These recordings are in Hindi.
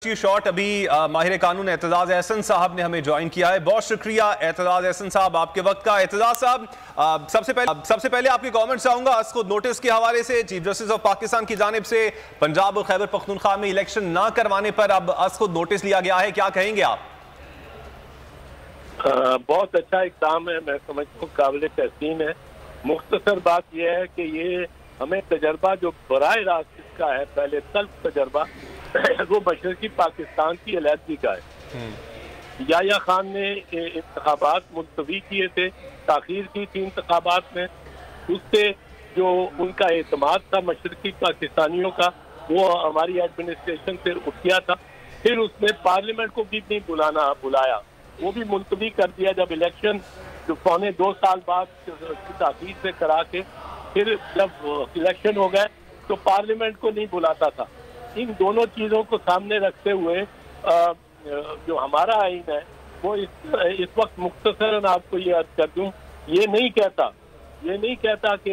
शॉट अभी माहिर कानून एतजाज एहसन साहब ने हमें ज्वाइन किया है। बहुत शुक्रिया एतजाज एहसन साहब आपके वक्त का। एतजाज साहब, सबसे पहले आपकी कमेंट चाहूंगा अस्को नोटिस के हवाले से। चीफ जस्टिस ऑफ पाकिस्तान की जानिब से पंजाब और खैबर पख्तूनख्वा में इलेक्शन ना करवाने पर अब अस्को नोटिस लिया गया है, क्या कहेंगे आप? बहुत अच्छा इक़दाम है, मैं समझता हूँ काबिल तहसीन है। मुख्तसर बात यह है कि ये हमें तजर्बा जो बराह रास्त इसका है, पहले तल्ख तजर्बा वो मशरकी पाकिस्तान की अलहदगी का है। याया खान ने इंतखाबात मुलतवी किए थे, ताखीर की थी इंतखाबात में, उससे जो उनका एतमाद था मशरकी पाकिस्तानियों का वो हमारी एडमिनिस्ट्रेशन से उठ गया था। फिर उसने पार्लियामेंट को भी नहीं बुलाया, वो भी मुलतवी कर दिया। जब इलेक्शन जो 2.25 साल बाद ताखीर से करा के फिर जब इलेक्शन हो गए तो पार्लियामेंट को नहीं बुलाता था। इन दोनों चीजों को सामने रखते हुए जो हमारा आइन है वो इस वक्त मुख्तसरन आपको ये अर्ज कर दूं, ये नहीं कहता कि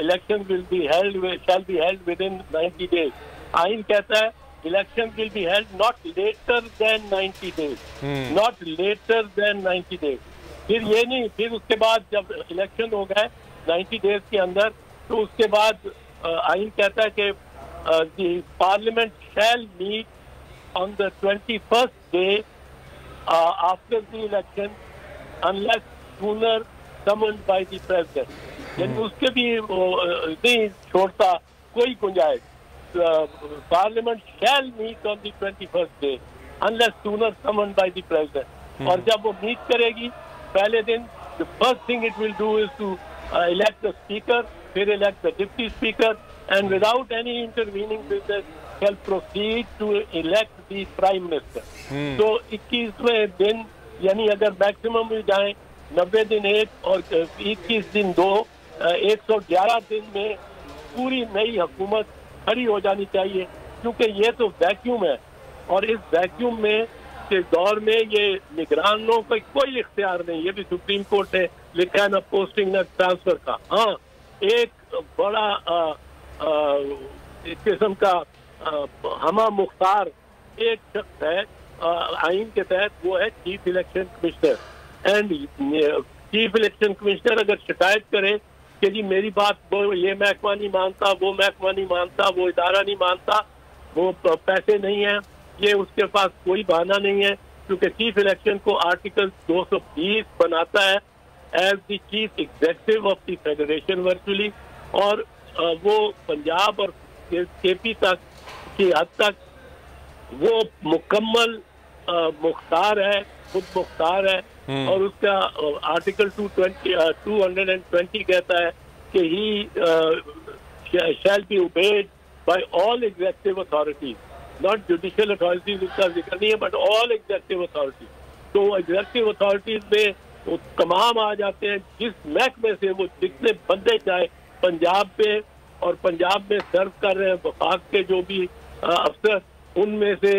election will be held within 90 days. आइन कहता है election will be held not later than 90 days, not later than 90 days. फिर ये नहीं, फिर उसके बाद जब इलेक्शन हो गए 90 डेज के अंदर, तो उसके बाद आइन कहता है कि the parliament shall meet on the 21st day after the election unless sooner summoned by the president. यानी उसके भी नहीं छोड़ता कोई गुंजाइश। Parliament shall meet on the 21st day unless sooner summoned by the president. और जब वो मीट करेगी पहले दिन, the first thing it will do is to elect the speaker, फिर elect the deputy speaker, and without any intervening business shall proceed to elect the prime minister. तो 21वें दिन, यानी अगर मैक्सिमम भी जाए 90 दिन एक और 21 दिन दो, 111 दिन में पूरी नई हुकूमत खड़ी हो जानी चाहिए। क्योंकि ये तो वैक्यूम है और इस वैक्यूम में के दौर में ये निगरानों का कोई इख्तियार नहीं। ये भी सुप्रीम कोर्ट ने लिखा है, ना पोस्टिंग ना ट्रांसफर का। हाँ, एक बड़ा इस किस्म का हमा मुख्तार एक शख्स है आइन के तहत, वो है chief election commissioner. And chief election commissioner अगर शिकायत करे कि जी मेरी बात वो ये महकमा नहीं मानता, वो महकमा नहीं मानता, वो इदारा नहीं मानता, वो पैसे नहीं है, ये उसके पास कोई बहाना नहीं है। क्योंकि चीफ इलेक्शन को आर्टिकल 220 बनाता है as the chief executive of the federation virtually, और वो पंजाब और केपी तक की हद तक वो मुकम्मल मुख्तार है, खुद मुख्तार है। और उसका आर्टिकल 220 कहता है कि he shall be obeyed by all executive authorities, not judicial authorities, उसका जिक्र नहीं है, बट ऑल एग्जीक्यूटिव अथॉरिटीज। तो एग्जीक्यूटिव अथॉरिटीज में वो तमाम आ जाते हैं, जिस महकमे से वो जितने बंदे चाहे पंजाब पे, और पंजाब में सर्व कर रहे हैं वफाक के जो भी अफसर, उनमें से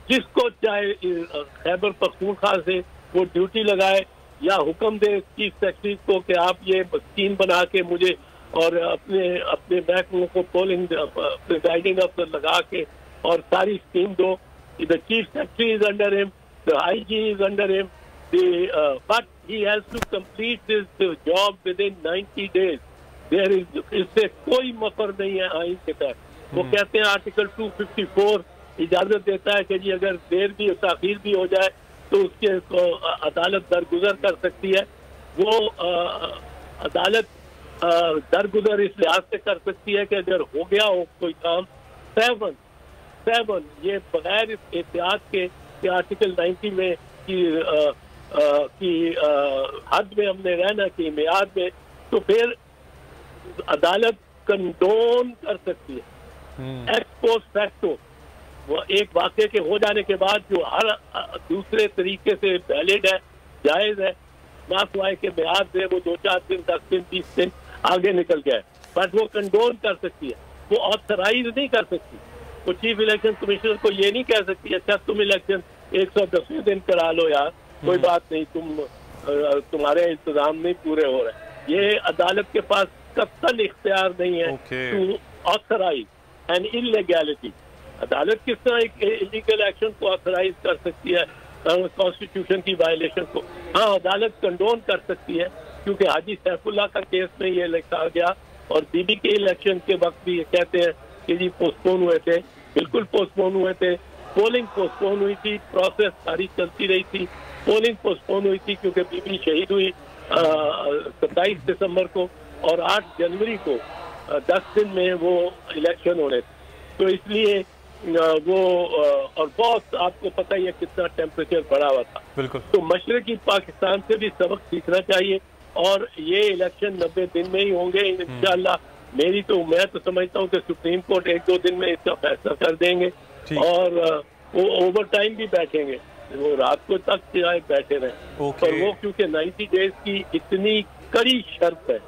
जिसको चाहे खैबर पख्तूनख्वा से वो ड्यूटी लगाए या हुक्म दे चीफ सेक्रेटरी को कि आप ये स्कीम बना के मुझे और अपने महकमों को पोलिंग प्रिजाइडिंग अफसर लगा के और सारी स्कीम दो। The chief secretary is under him, the IG is under him, but he has to complete this job within 90 days. There is, इससे कोई मफर नहीं है आइन के तहत। वो कहते हैं आर्टिकल 254 इजाजत देता है कि जी अगर देर भी ताखीर भी हो जाए तो उसके अदालत दरगुजर कर सकती है। वो अदालत दरगुजर इस लिहाज से कर सकती है कि अगर हो गया हो कोई काम 7 ये बगैर इस एहतियात के आर्टिकल 90 में की हद में हमने रहना की मियाद में, तो फिर अदालत कंडोन कर सकती है एक्स पोस्ट फैक्टो। वो एक वाक़े के हो जाने के बाद जो हर दूसरे तरीके से वैलिड है, जायज़ है, ना खुआए के मियाद में वो 2-4 दिन 10 दिन 20 दिन आगे निकल गया है, बट वो कंडोन कर सकती है, वो ऑथराइज नहीं कर सकती। वो चीफ इलेक्शन कमिश्नर को ये नहीं कह सकती अच्छा तुम इलेक्शन 110वें दिन करा लो यार, कोई बात नहीं, तुम्हारे इंतजाम नहीं पूरे हो रहे। ये अदालत के पास कतई इख्तियार नहीं है टू ऑथराइज एन इल्लीगैलिटी। अदालत किस तरह एक इलीगल एक्शन को ऑथराइज कर सकती है, कॉन्स्टिट्यूशन की वायलेशन को? हाँ, अदालत कंडोन कर सकती है, क्योंकि हाजी सैफुल्लाह का केस में ये लिखा गया और बीबी के इलेक्शन के वक्त भी ये कहते हैं कि जी पोस्टपोन हुए थे, बिल्कुल पोस्टपोन हुए थे। पोलिंग पोस्टपोन हुई थी, प्रोसेस सारी चलती रही थी, पोलिंग पोस्टपोन हुई थी क्योंकि बीबी शहीद हुई 27 दिसंबर को, और 8 जनवरी को 10 दिन में वो इलेक्शन होने थे। तो इसलिए वो और बहुत आपको पता ही है कितना टेम्परेचर बढ़ा हुआ था। बिल्कुल। तो मशरकी पाकिस्तान से भी सबक सीखना चाहिए, और ये इलेक्शन 90 दिन में ही होंगे इंशाअल्लाह। मैं तो समझता हूँ कि सुप्रीम कोर्ट 1-2 दिन में इसका फैसला कर देंगे, और वो ओवर टाइम भी बैठेंगे, वो रात को तक चाहे बैठे रहे। और वो क्योंकि 90 डेज की इतनी कड़ी शर्त है,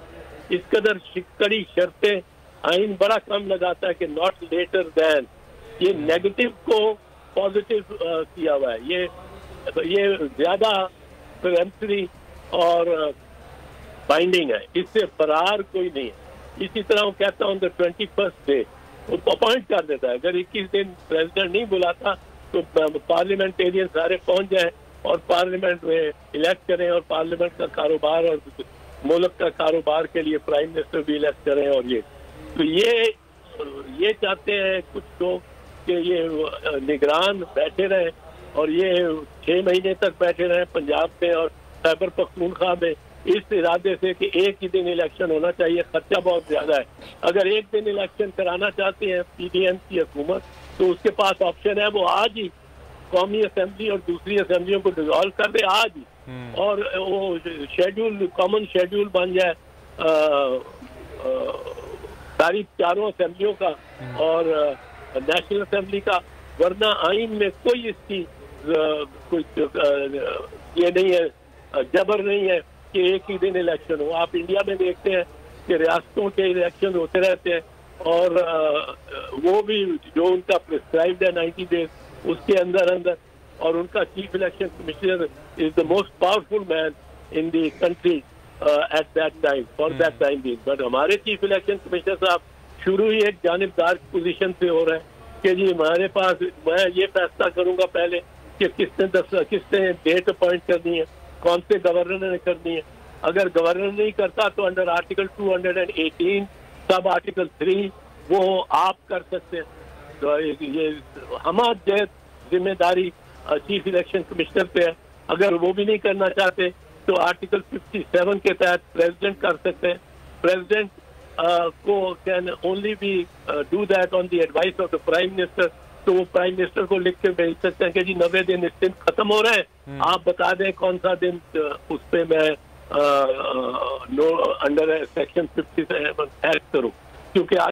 इस कदर कड़ी शर्तें आइन बड़ा कम लगाता है कि नॉट लेटर देन, ये नेगेटिव को पॉजिटिव किया हुआ है, ये ज्यादा प्रेम्पटरी और बाइंडिंग है, इससे फरार कोई नहीं है। इसी तरह वो कहता हूँ 21st डे वो अपॉइंट कर देता है। अगर 21 दिन प्रेसिडेंट नहीं बुलाता तो पार्लियामेंटेरियन सारे पहुंच जाए और पार्लियामेंट में इलेक्ट करें, और पार्लियामेंट का कारोबार और मुल्क का कारोबार के लिए प्राइम मिनिस्टर भी इलेक्ट करें। और ये चाहते हैं कुछ लोग कि ये निगरान बैठे रहे, और ये 6 महीने तक बैठे रहे पंजाब में और खैबर पख्तूनख्वा में, इस इरादे से कि एक ही दिन इलेक्शन होना चाहिए। खर्चा बहुत ज्यादा है। अगर एक दिन इलेक्शन कराना चाहते हैं पीडीएम की हुकूमत, तो उसके पास ऑप्शन है, वो आज ही कौमी असेंबली और दूसरी असेंबलियों को डिसॉल्व कर दे आज ही, और वो शेड्यूल कॉमन शेड्यूल बन जाए सारी चारों असेंबलियों का और नेशनल असेंबली का। वरना आइन में कोई इसकी कोई ये नहीं है, जबर नहीं है कि एक ही दिन इलेक्शन हो। आप इंडिया में देखते हैं कि रियासतों के इलेक्शन होते रहते हैं, और वो भी जो उनका प्रिस्क्राइब्ड है 90 डेज उसके अंदर, और उनका chief election commissioner is the most powerful man in the country at that time for that time being. But हमारे चीफ इलेक्शन कमिश्नर साहब शुरू ही एक जानिबदार पोजीशन से हो रहे हैं कि जी हमारे पास, मैं ये फैसला करूंगा पहले कि किसने डेट अपॉइंट करनी है, कौन से गवर्नर ने करनी है। अगर गवर्नर नहीं करता तो अंडर आर्टिकल 218 सब आर्टिकल 3 वो आप कर सकते हैं। तो ये हमारी जिम्मेदारी चीफ इलेक्शन कमिश्नर पे है। अगर वो भी नहीं करना चाहते तो आर्टिकल 57 के तहत प्रेसिडेंट कर सकते हैं। प्रेसिडेंट को can only be do that on the advice of the prime minister. तो वो प्राइम मिनिस्टर को लिख के भेज सकते हैं कि जी 90 दिन इस दिन खत्म हो रहे हैं, आप बता दें कौन सा दिन, उस पे मैं अंडर सेक्शन 57 एक्ट करूँ, क्योंकि